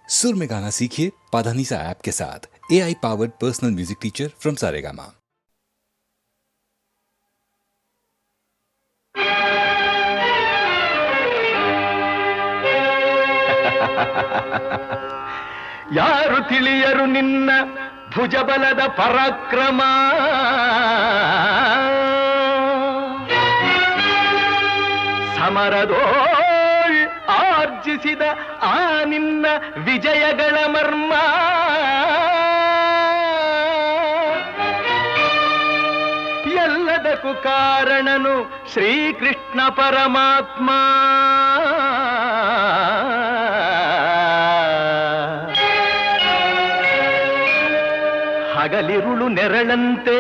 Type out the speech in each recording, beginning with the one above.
सुर में गाना सीखिए पाधानीसा ऐप के साथ। AI powered personal music teacher from Saregama. ಯಾರು ತಿಳಿಯರು ನಿನ್ನ ಭುಜಬಲದ ಪರಾಕ್ರಮ, ಸಮರದೋಳ್ ಆರ್ಜಿಸಿದ ಆ ನಿನ್ನ ವಿಜಯಗಳ ಮರ್ಮ. ಎಲ್ಲದಕ್ಕೂ ಕಾರಣನು ಶ್ರೀಕೃಷ್ಣ ಪರಮಾತ್ಮ. ಹಗಲಿರುಳು ನೆರಳಂತೆ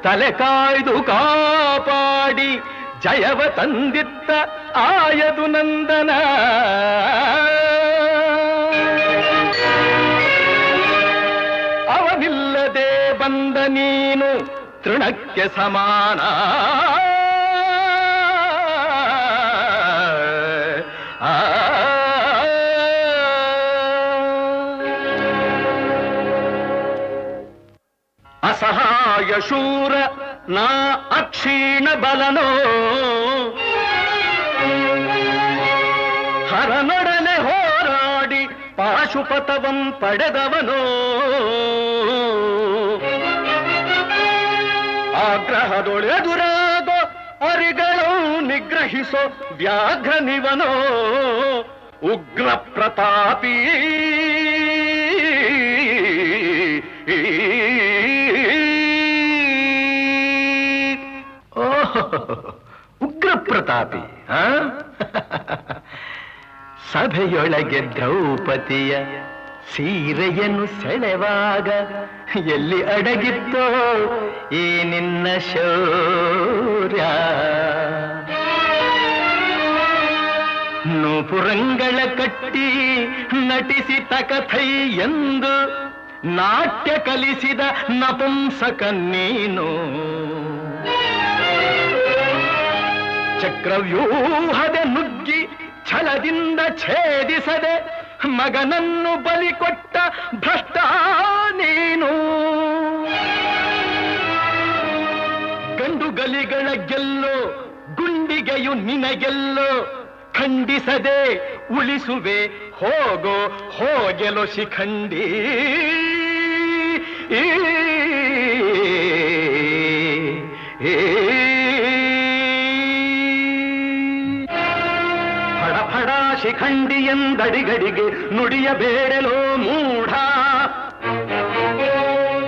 ತಲೆ ಕಾಯ್ದು ಕಾಪಾಡಿ ಜಯವ ತಂದಿತ್ತ ಆಯದು ನಂದನ. ಅವನಿಲ್ಲದೆ ಬಂದ ನೀನು ತೃಣಕ್ಕೆ ಸಮಾನ. ಅಸಹಾಯ ಶೂರ ನಾ ಅಕ್ಷೀಣ ಬಲನೋ, ಹರನೊಡನೆ ಹೋರಾಡಿ ಪಾಶುಪತವಂ ಪಡೆದವನೋ. ಆಗ್ರಹದೊಳೆದುರಾಗೋ ಅರಿಗಳು ನಿಗ್ರಹಿಸೋ ವ್ಯಾಘ್ರನಿವನೋ. ಉಗ್ರ ಪ್ರತಾಪಿ ಉಗ್ರ ಪ್ರತಾಪಿ. ಸಭೆಯೊಳಗೆ ದ್ರೌಪದಿಯ ಸೀರೆಯನ್ನು ಸೆಳೆವಾಗ ಎಲ್ಲಿ ಅಡಗಿತ್ತೋ ಈ ನಿನ್ನ ಶೌರ್ಯ. ನೂಪುರಂಗಳ ಕಟ್ಟಿ ನಟಿಸಿ ತಕಥೈ ಎಂದು ನಾಟ್ಯ ಕಲಿಸಿದ ನಪುಂಸಕ ನೀನು. ಚಕ್ರವ್ಯೂಹದ ನುಗ್ಗಿ ಛಲದಿಂದ ಛೇದಿಸದೆ ಮಗನನ್ನು ಬಲಿ ಕೊಟ್ಟ ಭ್ರಷ್ಟ ನೀನು. ಗಂಡುಗಲಿಗಳ ಗೆಲ್ಲೋ ಗುಂಡಿಗೆಯು ನಿನಗೆಲ್ಲೋ. ಖಂಡಿಸದೆ ಉಳಿಸುವೆ ಹೋಗೋ ಹೋಗೆಲೋ ಶಿಖಂಡಿ. ಫಡ ಶಿಖಂಡಿ ಎಂದಡಿಗಡಿಗೆ ನುಡಿಯಬೇಡಲೋ ಮೂಢ.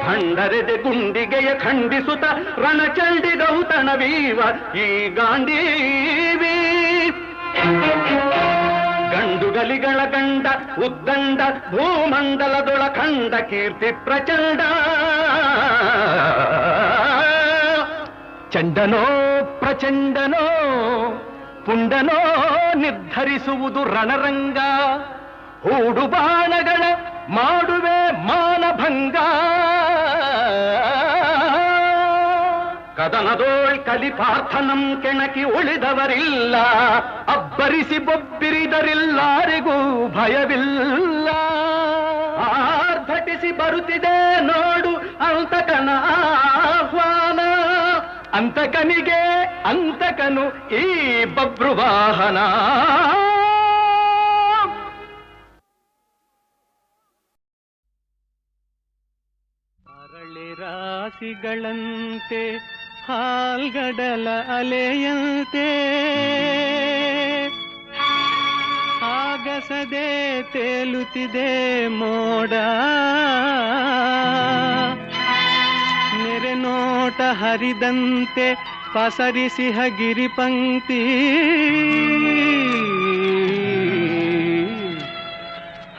ಭಂಡರೆದೆ ಗುಂಡಿಗೆಯ ಖಂಡಿಸುತ್ತ ರಣಚಂಡಿ ಗೌತಣವೀವ ಈ ಗಾಂಧೀವಿ. ಗಂಡುಗಲಿಗಳ ಗಂಡ ಉದ್ದಂಡ ಭೂಮಂಡಲದೊಳ ಖಂಡ ಕೀರ್ತಿ ಪ್ರಚಂಡ. ಚಂಡನೋ ಪ್ರಚಂಡನೋ ಪುಂಡನೋ ನಿರ್ಧರಿಸುವುದು ರಣರಂಗ. ಹೂಡು ಬಾಣಗಳ ಮಾಡುವೆ ಮಾನಭಂಗ. ಕದನದೋಳ್ ಕಲಿಪಾರ್ಥನಂ ಕೆಣಕಿ ಉಳಿದವರಿಲ್ಲ. ಅಬ್ಬರಿಸಿ ಬೊಬ್ಬಿರಿದರಿಲ್ಲಾರಿಗೂ ಭಯವಿಲ್ಲ. ಆರ್ಭಟಿಸಿ ಬರುತ್ತಿದೆ ನೋಡು ಅಂತಕನ ಆಹ್ವಾನ. ಅಂತಕನಿಗೆ ಅಂತಕನು ಈ ಬಭ್ರುವಾಹನ. ಅರಳಿ ರಾಶಿಗಳಂತೆ ಹಾಲ್ಗಡಲ ಅಲೆಯಂತೆ ಆಗಸದೆ ತೇಲುತ್ತಿದೆ ಮೋಡ. ನೆರೆ ನೋಟ ಹರಿದಂತೆ ಪಸರಿಸಿಹ ಗಿರಿಪಂಕ್ತಿ.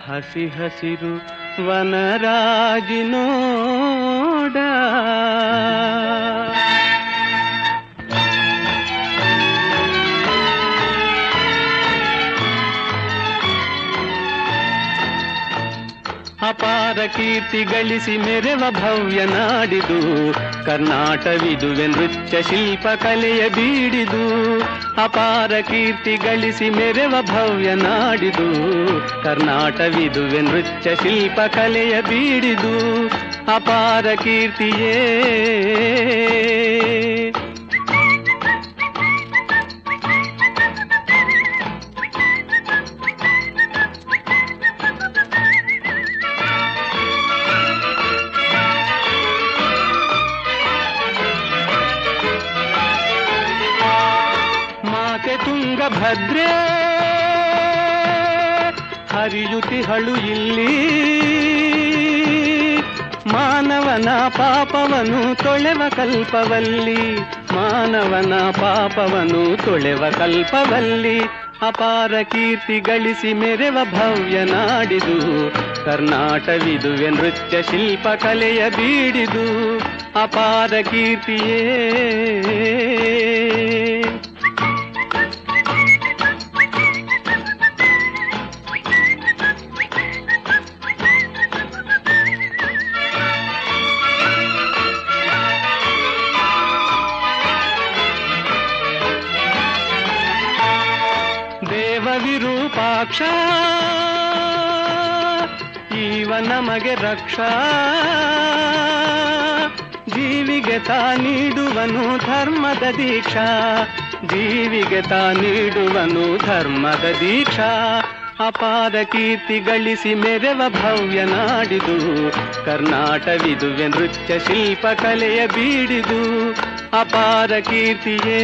ಹಸಿ ಹಸಿರು ವನರಾಜಿನೋಡ. ಅಪಾರ ಕೀರ್ತಿ ಗಳಿಸಿ ಮೆರೆವ ಭವ್ಯ ನಾಡಿದು ಕರ್ನಾಟವಿದುವೆ ನೃತ್ಯ ಶಿಲ್ಪ ಕಲೆಯ ಬೀಡಿದು. ಅಪಾರ ಕೀರ್ತಿ ಗಳಿಸಿ ಮೆರೆವ ಭವ್ಯ ನಾಡಿದು ಕರ್ನಾಟವಿದುವೆ ನೃತ್ಯ ಶಿಲ್ಪ ಕಲೆಯ ಬೀಡಿದು. ಅಪಾರ ಕೀರ್ತಿಯೇ ತುಂಗಭದ್ರೆ ಹರಿಯುತಿಹಳು ಇಲ್ಲಿ ಮಾನವನ ಪಾಪವನು ತೊಳೆವ ಕಲ್ಪವಲ್ಲಿ. ಮಾನವನ ಪಾಪವನು ತೊಳೆವ ಕಲ್ಪವಲ್ಲಿ. ಅಪಾರ ಕೀರ್ತಿ ಗಳಿಸಿ ಮೆರೆವ ಭವ್ಯ ನಾಡಿದು ಕರ್ನಾಟವಿದುವೆ ನೃತ್ಯ ಶಿಲ್ಪ ಕಲೆಯ ಬೀಡಿದು. ಅಪಾರ ಕೀರ್ತಿಯೇ ವಿರೂಪಾಕ್ಷ ಈವ ನಮಗೆ ರಕ್ಷಾ. ಜೀವಿಗೆ ತಾ ನೀಡುವನು ಧರ್ಮದ ದೀಕ್ಷಾ. ಜೀವಿಗೆ ತಾ ನೀಡುವನು ಧರ್ಮದ ದೀಕ್ಷಾ. ಅಪಾರ ಕೀರ್ತಿ ಗಳಿಸಿ ಮೆರೆವ ಭವ್ಯ ನಾಡಿದು ಕರ್ನಾಟವಿದುವೆ ನೃತ್ಯ ಶಿಲ್ಪ ಕಲೆಯ ಬೀಡಿದು. ಅಪಾರ ಕೀರ್ತಿಯೇ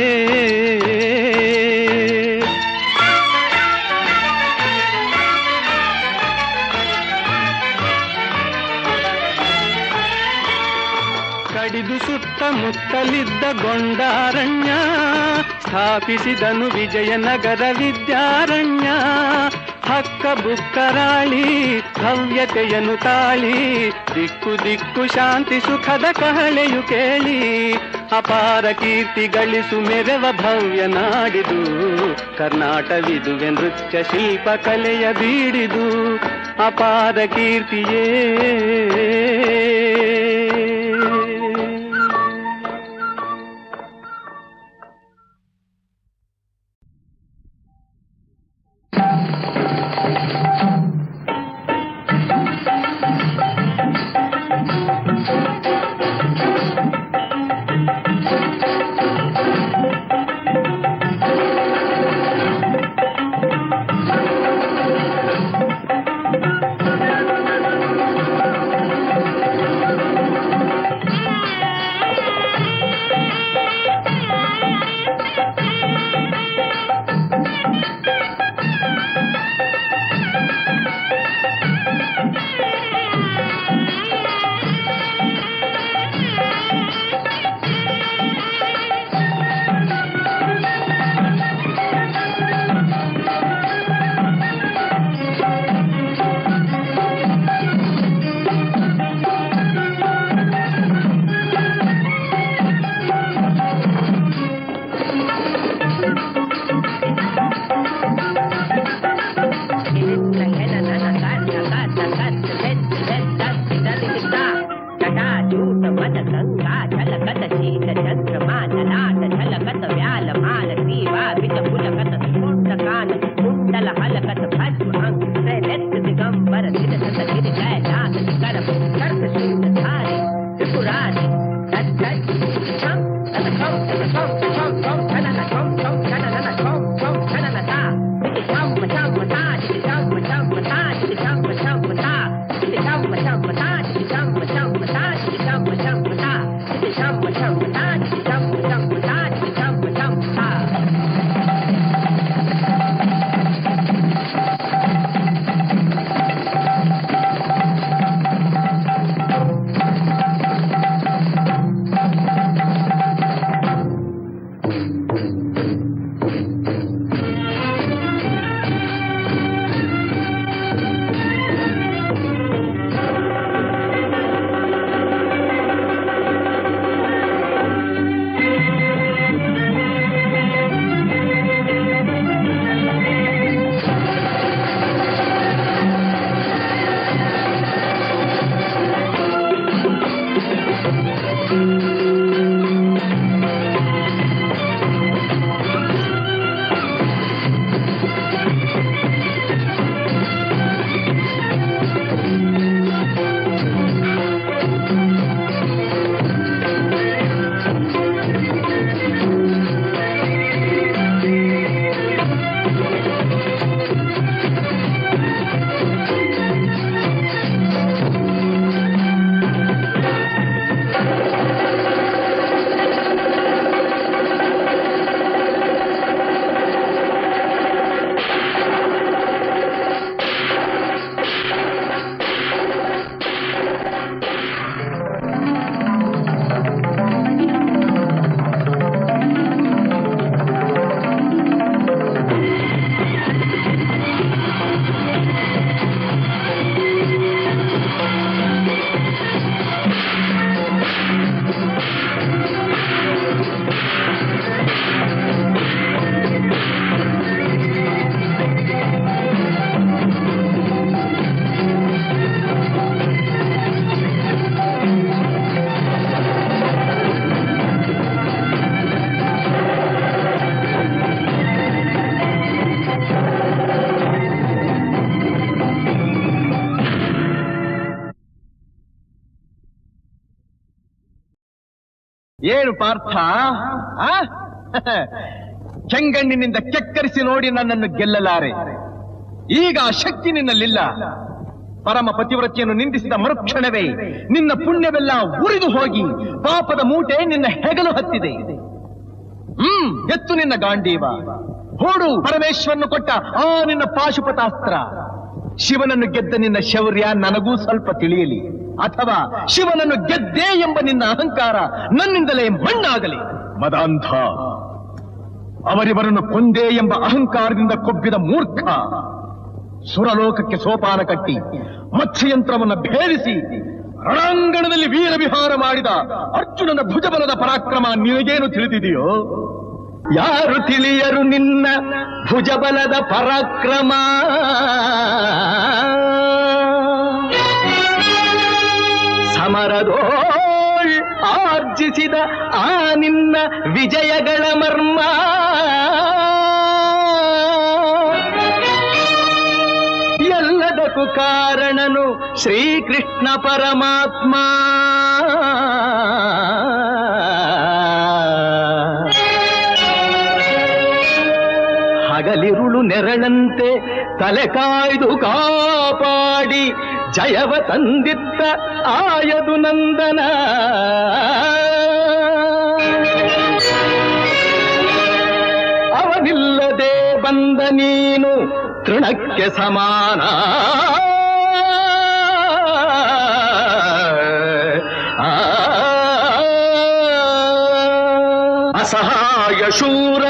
ಕಡಿದು ಸುತ್ತಮುತ್ತಲಿದ್ದ ಗೊಂಡಾರಣ್ಯ ಸ್ಥಾಪಿಸಿದನು ವಿಜಯನಗರ ವಿದ್ಯಾರಣ್ಯ. ಹಕ್ಕ ಬುಕ್ಕರಾಳಿ ಭವ್ಯತೆಯನ್ನು ತಾಳಿ ದಿಕ್ಕು ದಿಕ್ಕು ಶಾಂತಿ ಸುಖದ ಕಹಳೆಯು ಕೇಳಿ. ಅಪಾರ ಕೀರ್ತಿ ಗಳಿಸು ಮೆರೆವ ಭವ್ಯ ನಾಡಿದು ಕರ್ನಾಟವಿದುವೆ ನೃತ್ಯ ಶಿಲ್ಪ ಕಲೆಯ ಬೀಡಿದು. ಅಪಾರ ಕೀರ್ತಿಯೇ ಏನು ಪಾರ್ಥ, ಕೆಂಗಣ್ಣಿನಿಂದ ಕೆಕ್ಕರಿಸಿ ನೋಡಿ ನನ್ನನ್ನು ಗೆಲ್ಲಲಾರೆ. ಈಗ ಆ ಶಕ್ತಿ ನಿನ್ನಲ್ಲಿಲ್ಲ. ಪರಮ ಪತಿವ್ರತೆಯನ್ನು ನಿಂದಿಸಿದ ಮರುಕ್ಷಣವೇ ನಿನ್ನ ಪುಣ್ಯವೆಲ್ಲ ಉರಿದು ಹೋಗಿ ಪಾಪದ ಮೂಟೆ ನಿನ್ನ ಹೆಗಲು ಹತ್ತಿದೆ. ಎತ್ತು ನಿನ್ನ ಗಾಂಡೀವ, ಹೂಡು ಪರಮೇಶ್ವರನು ಕೊಟ್ಟ ಆ ನಿನ್ನ ಪಾಶುಪತಾಸ್ತ್ರ. ಶಿವನನ್ನು ಗೆದ್ದ ನಿನ್ನ ಶೌರ್ಯ ನನಗೂ ಸ್ವಲ್ಪ ತಿಳಿಯಲಿ, ಅಥವಾ ಶಿವನನ್ನು ಗೆದ್ದೆ ಎಂಬ ನಿನ್ನ ಅಹಂಕಾರ ನನ್ನಿಂದಲೇ ಮಣ್ಣಾಗಲಿ. ಮದಾಂಧ, ಅವರಿವರನ್ನು ಕೊಂದೆ ಎಂಬ ಅಹಂಕಾರದಿಂದ ಕೊಬ್ಬಿದ ಮೂರ್ಖ, ಸುರಲೋಕಕ್ಕೆ ಸೋಪಾನ ಕಟ್ಟಿ ಮತ್ಸ್ಯಯಂತ್ರವನ್ನು ಭೇದಿಸಿ ರಣಾಂಗಣದಲ್ಲಿ ವೀರ ವಿಹಾರ ಮಾಡಿದ ಅರ್ಜುನನ ಭುಜಬಲದ ಪರಾಕ್ರಮ ನಿನಗೇನು ತಿಳಿದಿದೆಯೋ? ಯಾರು ತಿಳಿಯರು ನಿನ್ನ ಭುಜಬಲದ ಪರಾಕ್ರಮ? ಸಮರದೋಳ್ ಆರ್ಜಿಸಿದ ಆ ನಿನ್ನ ವಿಜಯಗಳ ಮರ್ಮ ಎಲ್ಲದಕ್ಕೂ ಕಾರಣನು ಶ್ರೀಕೃಷ್ಣ ಪರಮಾತ್ಮ. ಹಗಲಿರುಳು ನೆರಳಂತೆ ತಲೆ ಕಾಯ್ದು ಕಾಪಾಡಿ ಜಯವ ತಂದಿತ್ತ ಆಯದು ನಂದನ. ಅವನಿಲ್ಲದೆ ಬಂದ ನೀನು ತೃಣಕ್ಕೆ ಸಮಾನ. ಅಸಹಾಯ ಶೂರ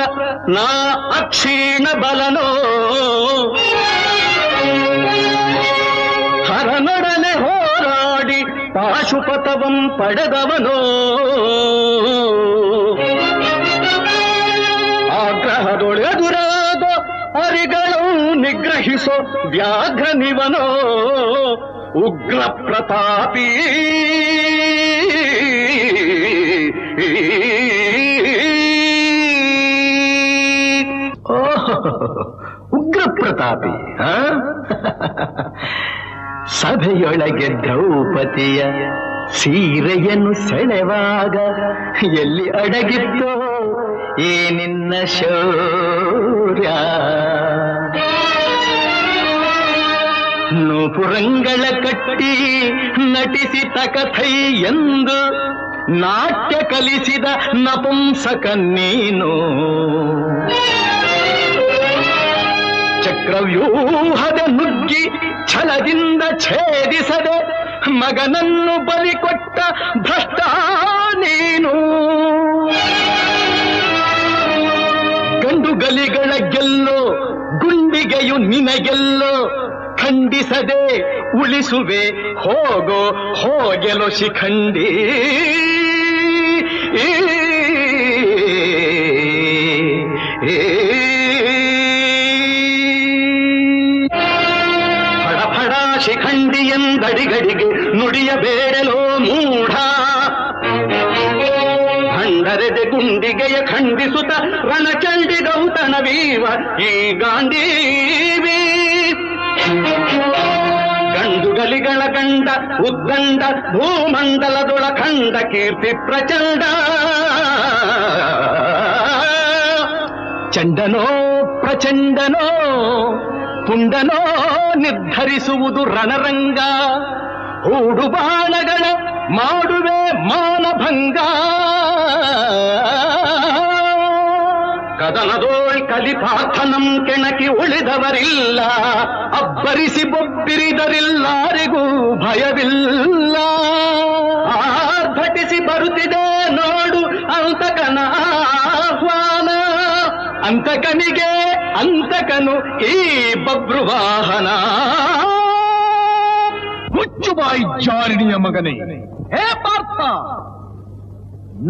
ನಾ ಅಕ್ಷೀಣ ಬಲನೋ, ಹರನೊಡನೆ ಹೋರಾಡಿ ಪಾಶುಪತವಂ ಪಡೆದವನೋ. ಆಗ್ರಹದೊಳೆದುರಾದ ಅರಿಗಳು ನಿಗ್ರಹಿಸೋ ವ್ಯಾಘ್ರನಿವನೋ. ಉಗ್ರ ಪ್ರತಾಪಿ ಉಗ್ರ ಪ್ರತಾಪಿ. ಸಭೆಯೊಳಗೆ ದ್ರೌಪದಿಯ ಸೀರೆಯನ್ನು ಸೆಳೆವಾಗ ಎಲ್ಲಿ ಅಡಗಿತ್ತೋ ಈ ನಿನ್ನ ಶೌರ್ಯ? ನೂಪುರಂಗಳ ಕಟ್ಟಿ ನಟಿಸಿ ತಕಥೈ ಎಂದು ನಾಟ್ಯ ಕಲಿಸಿದ ನಪುಂಸಕ ನೀನು. ಚಕ್ರವ್ಯೂಹದ ನುಗ್ಗಿ ಛಲದಿಂದ ಛೇದಿಸದೆ ಮಗನನ್ನು ಬಲಿ ಕೊಟ್ಟ ಭ್ರಷ್ಟ ನೀನು. ಗಂಡುಗಲಿಗಳ ಗೆಲ್ಲೋ ಗುಂಡಿಗೆಯು ನಿನಗೆಲ್ಲೋ, ಖಂಡಿಸದೆ ಉಳಿಸುವೆ ಹೋಗೋ ಹೋಗೆಲೋ ಶಿಖಂಡಿ. ಫಡಫಡ ಶಿಖಂಡಿ ಎಂದಡಿಗಡಿಗೆ ನುಡಿಯಬೇಡಲೋ ಮೂಢ. ಭಂಡರೆದೆ ಗುಂಡಿಗೆಯ ಖಂಡಿಸುತ್ತ ರಣಚಂಡಿ ಗೌತಣವೀವ ಈ ಗಾಂಧೀವಿ. ಗಂಡುಗಲಿಗಳ ಗಂಡ ಉದ್ದಂಡ ಭೂಮಂಡಲದೊಳ ಖಂಡ ಕೀರ್ತಿ ಪ್ರಚಂಡ. ಚಂಡನೋ ಪ್ರಚಂಡನೋ ಪುಂಡನೋ ನಿರ್ಧರಿಸುವುದು ರಣರಂಗ. ಹೂಡು ಬಾಣಗಳ ಮಾಡುವೆ ಮಾನಭಂಗ. ಕದನದೋಳ್ ಕಲಿಪಾರ್ಥನಂ ಕೆಣಕಿ ಉಳಿದವರಿಲ್ಲ. ಅಬ್ಬರಿಸಿ ಬೊಬ್ಬಿರಿದರಿಲ್ಲಾರಿಗೂ ಭಯವಿಲ್ಲ. ಆರ್ಭಟಿಸಿ ಬರುತ್ತಿದೆ ನೋಡು ಅಂತಕನ ಆಹ್ವಾನ. ಅಂತಕನಿಗೆ ಅಂತಕನು ಈ ಬಬ್ರುವಾಹನ. ಮುಚ್ಚುಬಾಯಿ ಜಾರಿಣಿಯ ಮಗನೇ, ಹೇ ಪಾರ್ಥ,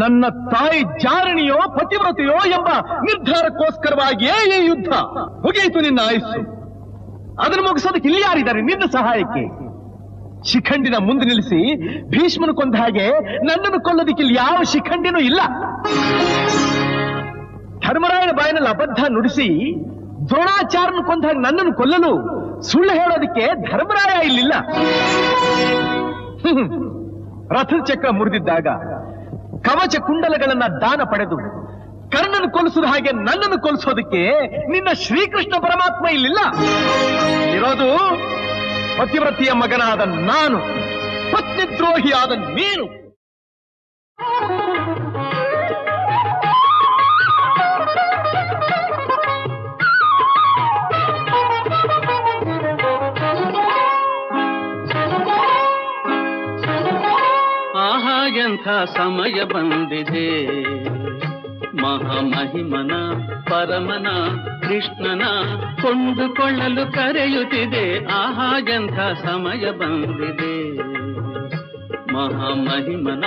ನನ್ನ ತಾಯಿ ಜಾರಣಿಯೋ ಪತಿವ್ರತೆಯೋ ಎಂಬ ನಿರ್ಧಾರಕ್ಕೋಸ್ಕರವಾಗಿಯೇ ಈ ಯುದ್ಧ. ಮುಗಿಯಿತು ನಿನ್ನ ಆಯುಸ್ಸು. ಅದನ್ನು ಮುಗಿಸೋದಕ್ಕೆ ಇಲ್ಲಿ ಯಾರಿದ್ದಾರೆ ನಿನ್ನ ಸಹಾಯಕ್ಕೆ? ಶಿಖಂಡಿನ ಮುಂದೆ ನಿಲ್ಲಿಸಿ ಭೀಷ್ಮನು ಕೊಂದ ಹಾಗೆ ನನ್ನನ್ನು ಕೊಲ್ಲೋದಕ್ಕೆ ಇಲ್ಲಿ ಯಾವ ಶಿಖಂಡಿನೂ ಇಲ್ಲ. ಧರ್ಮರಾಯನ ಬಾಯಿನಲ್ಲಿ ಅಬದ್ಧ ನುಡಿಸಿ ದ್ರೋಣಾಚಾರ್ಯನ ಕೊಂದ ಹಾಗೆ ನನ್ನನ್ನು ಕೊಲ್ಲಲು ಸುಳ್ಳು ಹೇಳೋದಕ್ಕೆ ಧರ್ಮರಾಯ ಇಲ್ಲಿಲ್ಲ. ರಥದ ಚಕ್ರ ಮುರಿದಿದ್ದಾಗ ಕವಚ ಕುಂಡಲಗಳನ್ನ ದಾನ ಪಡೆದು ಕರ್ಣನ ಕೊಲಿಸಿದ ಹಾಗೆ ನನ್ನನ್ನು ಕೊಲಿಸೋದಕ್ಕೆ ನಿನ್ನ ಶ್ರೀಕೃಷ್ಣ ಪರಮಾತ್ಮ ಇಲ್ಲಿಲ್ಲ. ಇರೋದು ಪತಿವ್ರತಿಯ ಮಗನಾದ ನಾನು, ಪತ್ನಿದ್ರೋಹಿಯಾದ ನೀನು. ಆಹಾ ಎಂಥ ಸಮಯ ಬಂದಿದೆ, ಮಹಾಮಹಿಮನ ಪರಮನ ಕೃಷ್ಣನ ಕೊಂಡುಕೊಳ್ಳಲು ಕರೆಯುತ್ತಿದೆ. ಆಹಾ ಎಂಥ ಸಮಯ ಬಂದಿದೆ, ಮಹಾಮಹಿಮನ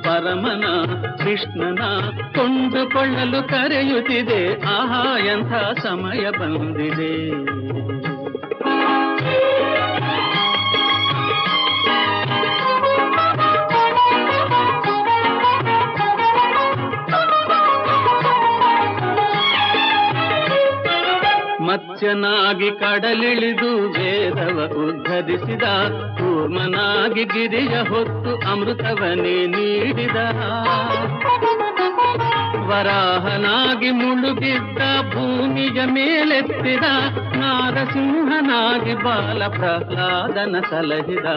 ಪರಮನ ಕೃಷ್ಣನ ಕೊಂಡುಕೊಳ್ಳಲು ಕರೆಯುತ್ತಿದೆ. ಆಹಾ ಎಂಥ ಸಮಯ ಬಂದಿದೆ. ಮತ್ಸ್ಯನಾಗಿ ಕಡಲಿಳಿದು ವೇದವ ಉದ್ಧರಿಸಿದ, ಕೂರ್ಮನಾಗಿ ಗಿರಿಯ ಹೊತ್ತು ಅಮೃತವನೇ ನೀಡಿದ, ವರಾಹನಾಗಿ ಮುಳುಗಿದ್ದ ಭೂಮಿಯ ಮೇಲೆತ್ತಿದ, ನಾರಸಿಂಹನಾಗಿ ಬಾಲ ಪ್ರಹ್ಲಾದನ ಸಲಹಿದ.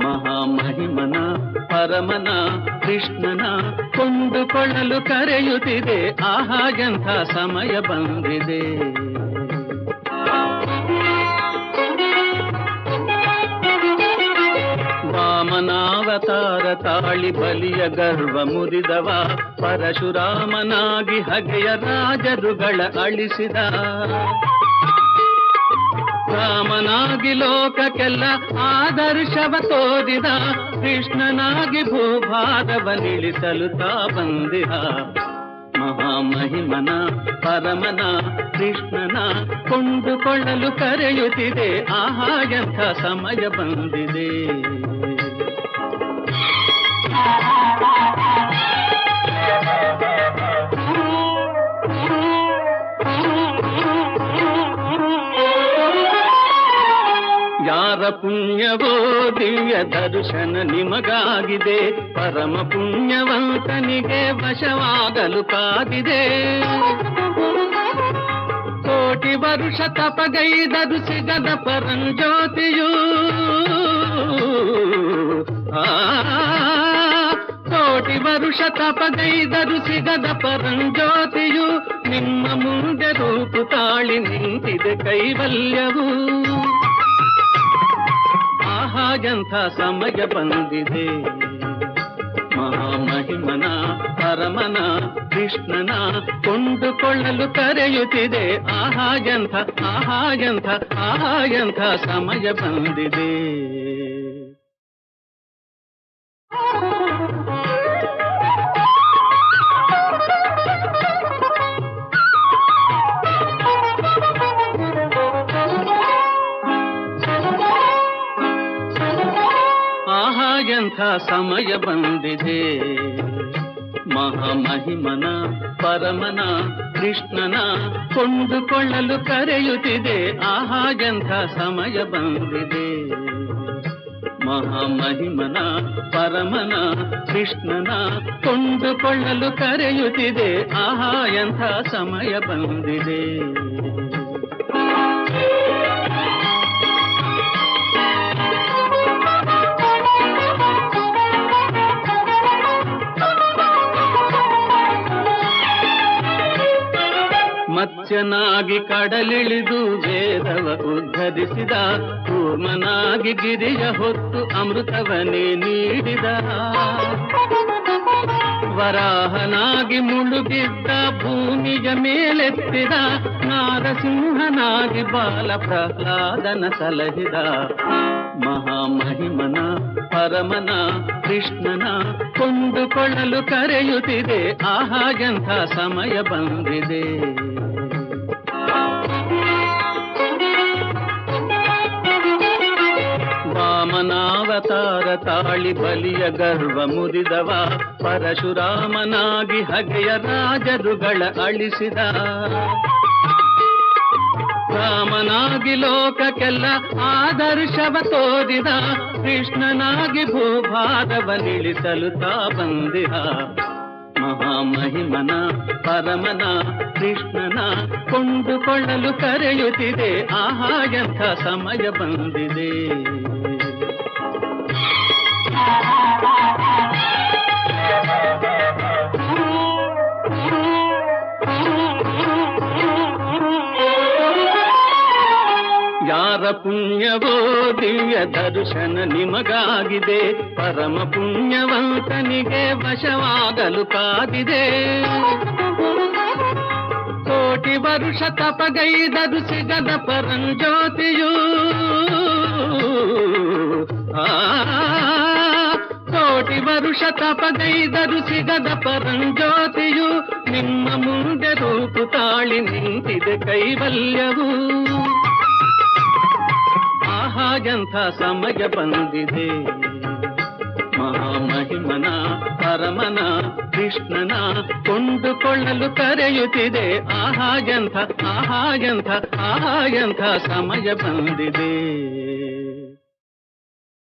ಮಹಾಮಹಿಮನ ಪರಮನ ಕೃಷ್ಣನ ಕೊಂಡುಕೊಳ್ಳಲು ಕರೆಯುತ್ತಿದೆ. ಆಹಾ ಎಂಥ ಸಮಯ ಬಂದಿದೆ. ವಾಮನಾವತಾರ ತಾಳಿ ಬಲಿಯ ಗರ್ವ ಮುರಿದವ, ಪರಶುರಾಮನಾಗಿ ಹಗೆಯ ರಾಜರುಗಳ ಅಳಿಸಿದ, ರಾಮನಾಗಿ ಲೋಕಕ್ಕೆಲ್ಲ ಆದರ್ಶವ ತೋರಿದ, ಕೃಷ್ಣನಾಗಿ ಭೂಭಾರವನಿಳಿಸಲು ತಾ ಬಂದಿಹ. ಮಹಾಮಹಿಮನ ಪರಮನ ಕೃಷ್ಣನ ಕೊಂಡುಕೊಳ್ಳಲು ಕರೆಯುತ್ತಿದೆ. ಆಹಾ ಎಂಥ ಸಮಯ ಬಂದಿದೆ. ಯಾರ ಪುಣ್ಯವೋ ದಿವ್ಯ ದರ್ಶನ ನಿಮಗಾಗಿದೆ, ಪರಮ ಪುಣ್ಯವಂತನಿಗೆ ವಶವಾಗಲು ಕಾದಿದೆ. ಕೋಟಿ ವರುಷ ತಪಗೈದರು ಸಿಗದ ಪರಂಜ್ಯೋತಿಯು, ಕೋಟಿ ವರುಷ ತಪಗೈದರು ಸಿಗದ ಪರಂಜ್ಯೋತಿಯು, ನಿಮ್ಮ ಮುಂದೆ ರೂಪು ತಾಳಿ ನಿಂತಿದೆ ಕೈವಲ್ಯವು. ಆಹಾ ಎಂಥ ಸಮಯ ಬಂದಿದೆ, ಮಹಾಮಹಿಮನ ಪರಮನ ಕೃಷ್ಣನ ಕೊಂಡುಕೊಳ್ಳಲು ಕರೆಯುತ್ತಿದೆ. ಆಹಾ ಎಂಥ ಆಹಾ ಎಂಥ ಆಹಾ ಎಂಥ ಸಮಯ ಬಂದಿದೆ. ಎಂಥ ಸಮಯ ಬಂದಿದೆ, ಮಹಾಮಹಿಮನ ಪರಮನ ಕೃಷ್ಣನ ಕೊಂಡುಕೊಳ್ಳಲು ಕರೆಯುತ್ತಿದೆ. ಆಹಾ ಎಂಥ ಸಮಯ ಬಂದಿದೆ, ಮಹಾಮಹಿಮನ ಪರಮನ ಕೃಷ್ಣನ ಕೊಂಡುಕೊಳ್ಳಲು ಕರೆಯುತ್ತಿದೆ. ಆಹಾ ಎಂಥ ಸಮಯ ಬಂದಿದೆ. ಮತ್ಸ್ಯನಾಗಿ ಕಡಲಿಳಿದು ವೇದವ ಉದ್ಧರಿಸಿದ, ಕೂರ್ಮನಾಗಿ ಗಿರಿಯ ಹೊತ್ತು ಅಮೃತವನೇ ನೀಡಿದ, ವರಾಹನಾಗಿ ಮುಳುಗಿದ್ದ ಭೂಮಿಯ ಮೇಲೆತ್ತಿದ, ನಾರಸಿಂಹನಾಗಿ ಬಾಲ ಪ್ರಹ್ಲಾದನ ಸಲಹಿದ. ಮಹಾಮಹಿಮನ ಪರಮನ ಕೃಷ್ಣನ ಕೊಂಡುಕೊಳ್ಳಲು ಕರೆಯುತ್ತಿದೆ. ಆಹಾ ಎಂಥ ಸಮಯ ಬಂದಿದೆ. ವಾಮನಾವತಾರ ತಾಳಿ ಬಲಿಯ ಗರ್ವ ಮುರಿದವ, ಪರಶುರಾಮನಾಗಿ ಹಗೆಯ ರಾಜರುಗಳ ಅಳಿಸಿದ, ರಾಮನಾಗಿ ಲೋಕಕ್ಕೆಲ್ಲ ಆದರ್ಶವ ತೋರಿದ, ಕೃಷ್ಣನಾಗಿ ಭೂಭಾರವ ನಿಲ್ಲಿಸಲು ತಾ ಬಂದಿರ. ಮಹಾಮಹಿಮನ ಪರಮನ ಕೃಷ್ಣನ ಕೊಂಡುಕೊಳ್ಳಲು ಕರೆಯುತ್ತಿದೆ, ಆಹಾ ಎಂಥ ಸಮಯ ಬಂದಿದೆ. ಯಾರ ಪುಣ್ಯವೋ ದಿವ್ಯ ದರ್ಶನ ನಿಮಗಾಗಿದೆ, ಪರಮ ಪುಣ್ಯವಂತನಿಗೆ ವಶವಾಗಲು ಕಾದಿದೆ. ಕೋಟಿ ವರುಷ ತಪಗೈದರು ಸಿಗದ ಪರಂಜ್ಯೋತಿಯು, ಕೋಟಿ ವರುಷ ತಪಗೈದರು ಸಿಗದ ಪರಂಜ್ಯೋತಿಯು, ನಿಮ್ಮ ಮುಂದೆ ರೂಪು ತಾಳಿ ನಿಂತಿದೆ ಕೈವಲ್ಯವು. ಆಹಾ ಎಂಥ ಸಮಯ ಬಂದಿದೆ. ಮಹಾಮಹಿಮನ ಪರಮನ ಕೃಷ್ಣನ ಕೊಂಡುಕೊಳ್ಳಲು ಕರೆಯುತ್ತಿದೆ, ಆಹಾ ಎಂಥ ಸಮಯ ಬಂದಿದೆ.